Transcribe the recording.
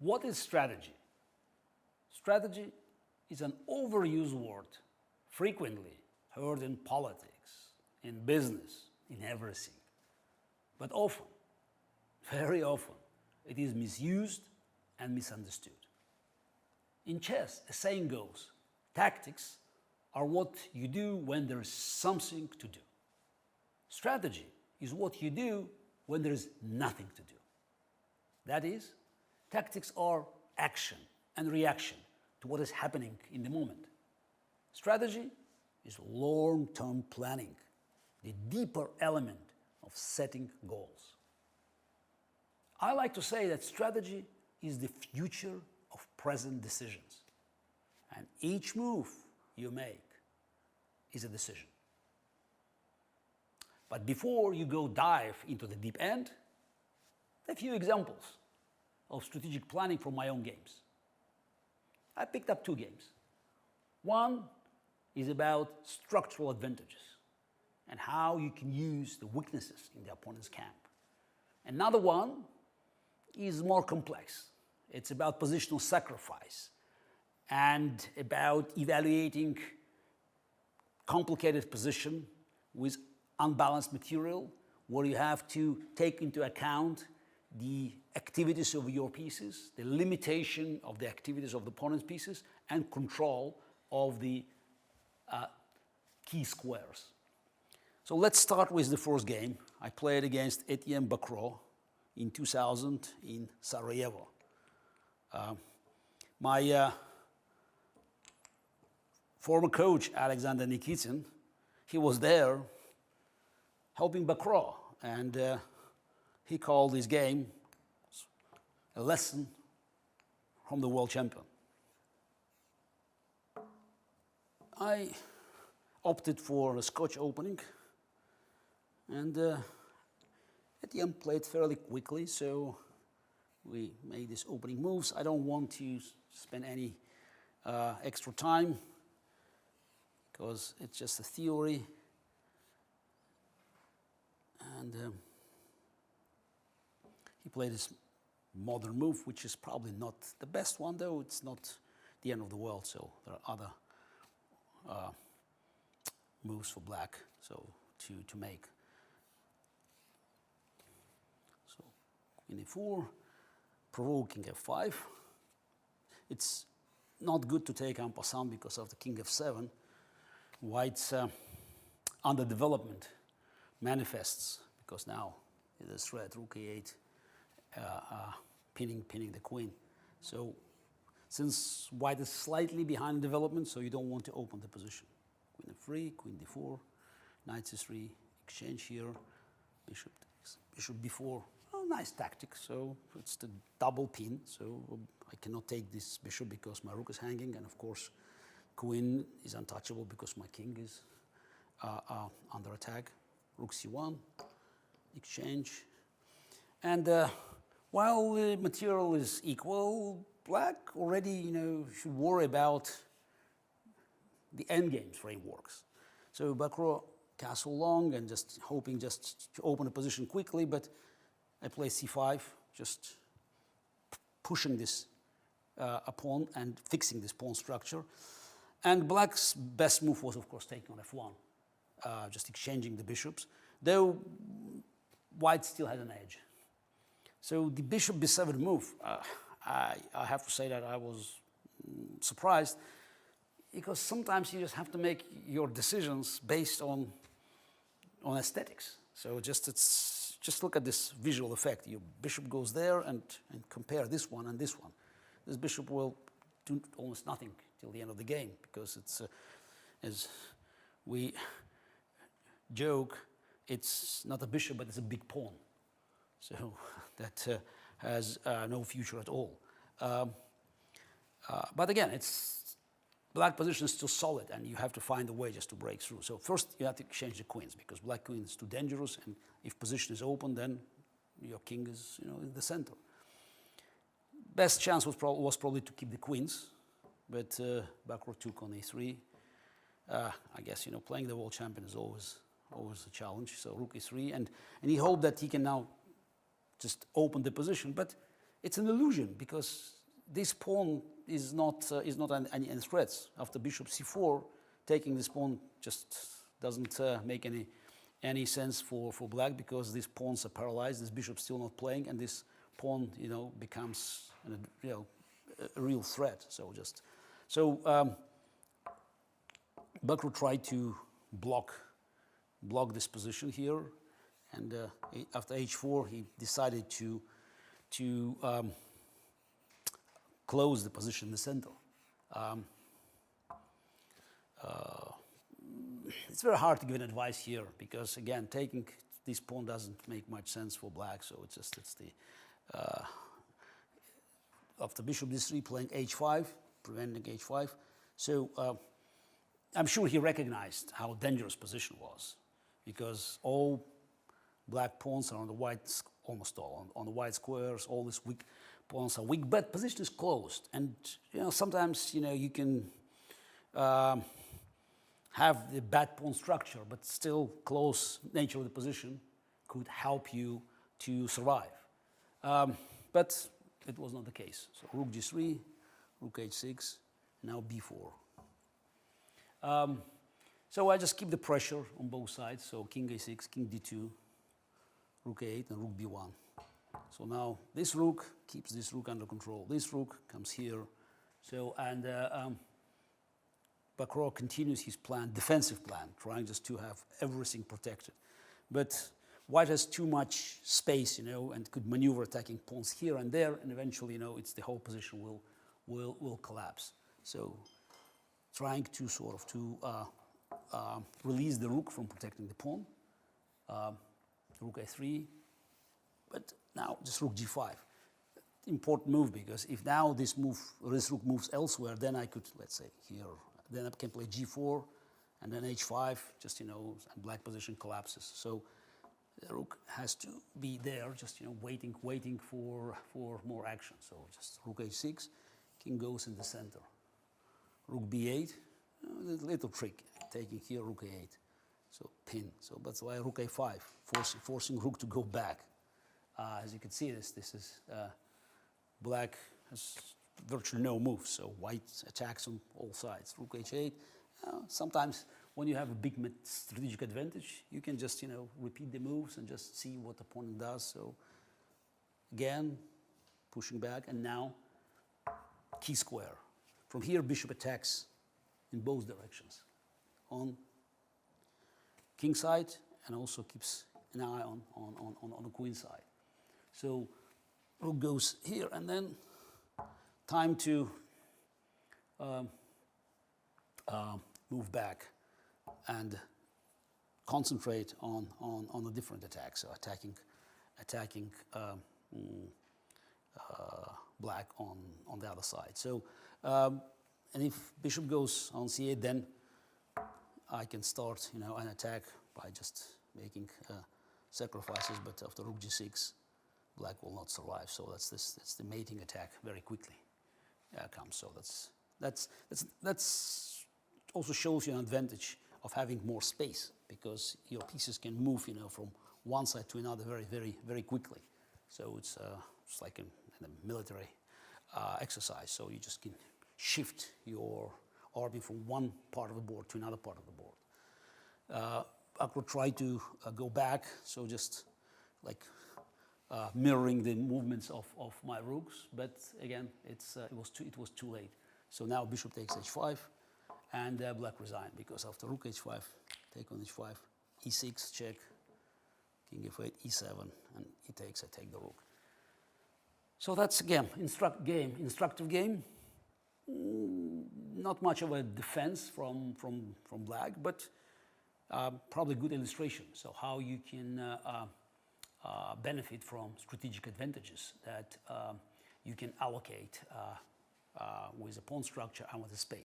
What is strategy? Strategy is an overused word, frequently heard in politics, in business, in everything. But often, very often, it is misused and misunderstood. In chess, a saying goes, tactics are what you do when there is something to do. Strategy is what you do when there is nothing to do. That is, tactics are action and reaction to what is happening in the moment. Strategy is long-term planning, the deeper element of setting goals. I like to say that strategy is the future of present decisions, and each move you make is a decision. But before you go dive into the deep end, a few examples of strategic planning from my own games. I picked up two games. One is about structural advantages and how you can use the weaknesses in the opponent's camp. Another one is more complex. It's about positional sacrifice and about evaluating complicated position with unbalanced material, where you have to take into account the activities of your pieces, the limitation of the activities of the opponent's pieces, and control of the key squares. So let's start with the first game. I played against Etienne Bacrot in 2000 in Sarajevo. My former coach, Alexander Nikitin, he was there helping Bacrot, and he called this game a lesson from the world champion. I opted for a Scotch opening, and Etienne played fairly quickly, so we made these opening moves. I don't want to spend any extra time because it's just a theory. And he played this modern move, which is probably not the best one, though it's not the end of the world, so there are other moves for black to make. So Queen e4, provoking f5. It's not good to take en passant because of the king f7. White's underdevelopment manifests because now it is threat rook e8 pinning the queen. So since white is slightly behind development, so you don't want to open the position. Queen f3, queen d4, knight c3, exchange here, bishop takes, bishop b4. Oh, nice tactic. So it's the double pin. So I cannot take this bishop because my rook is hanging, and of course queen is untouchable because my king is under attack. Rook c1, exchange. And while the material is equal, black already, should worry about the endgame frameworks. So Bacrot castle long and just hoping just to open a position quickly, but I play c5, just pushing this pawn and fixing this pawn structure. And black's best move was, of course, taking on f1, just exchanging the bishops, though white still had an edge. So the bishop b7 move, I have to say that I was surprised, because sometimes you just have to make your decisions based on aesthetics. So just look at this visual effect. Your bishop goes there and compare this one and this one. This bishop will do almost nothing till the end of the game, because it's, as we joke, it's not a bishop, but it's a big pawn. So that has no future at all. But again, black position is still solid, and you have to find a way just to break through. So first you have to exchange the queens, because black queen is too dangerous, and if position is open, then your king is in the center. Best chance was probably to keep the queens, but Bacrot took on a3. I guess playing the world champion is always a challenge. So rook e3, and he hoped that he can now just open the position, but it's an illusion because this pawn is not any threats. After bishop c4, taking this pawn just doesn't make any sense for black because these pawns are paralyzed. This bishop's still not playing, and this pawn, becomes a real threat. Black will try to block this position here, and after h4, he decided to close the position in the center. It's very hard to give an advice here because, again, taking this pawn doesn't make much sense for black. So it's the after bishop d3, playing h5, preventing h5. So I'm sure he recognized how dangerous position was because all black pawns are on the white, almost all on the white squares. All these weak pawns are weak, but position is closed, and sometimes you can have the bad pawn structure, but still close nature of the position could help you to survive. But it was not the case. So rook g3, rook h6, now b4. So I just keep the pressure on both sides. So king a6, king d2, rook a8, and rook b1. So now this rook keeps this rook under control. This rook comes here. So, and Bakro continues his plan, defensive plan, trying just to have everything protected. But white has too much space, and could maneuver attacking pawns here and there, and eventually, it's the whole position will collapse. So, trying to sort of release the rook from protecting the pawn. Rook a3, but now just rook g5. Important move because if now this rook moves elsewhere, then I could, let's say here, then I can play g4 and then h5, just and black position collapses. So the rook has to be there, just waiting for more action. So just rook h6, king goes in the center. Rook b8, a little trick, taking here rook a8. So pin. So that's why rook a5, forcing rook to go back. As you can see, this is black has virtually no moves, so white attacks on all sides. Rook h8. Sometimes when you have a big strategic advantage, you can just repeat the moves and just see what the opponent does. So again, pushing back, and now key square. From here, bishop attacks in both directions, on king side, and also keeps an eye on the queen side. So rook goes here, and then time to move back and concentrate on a different attack. So attacking black on the other side. So and if bishop goes on c8, then I can start an attack by just making sacrifices. But after rook g6, black will not survive. So that's the mating attack very quickly comes. So that's also shows you an advantage of having more space because your pieces can move from one side to another very quickly. So it's like in a military exercise. So you just can shift your army from one part of the board to another part of the board. I could try to go back, so just like mirroring the movements of my rooks, but again, it was too late. So now bishop takes h5, and black resigned because after rook h5, take on h5, e6 check, king f8, e7, and he takes. I take the rook. So that's again instructive game. Not much of a defense from black, but probably good illustration. So how you can benefit from strategic advantages that you can allocate with a pawn structure and with a space.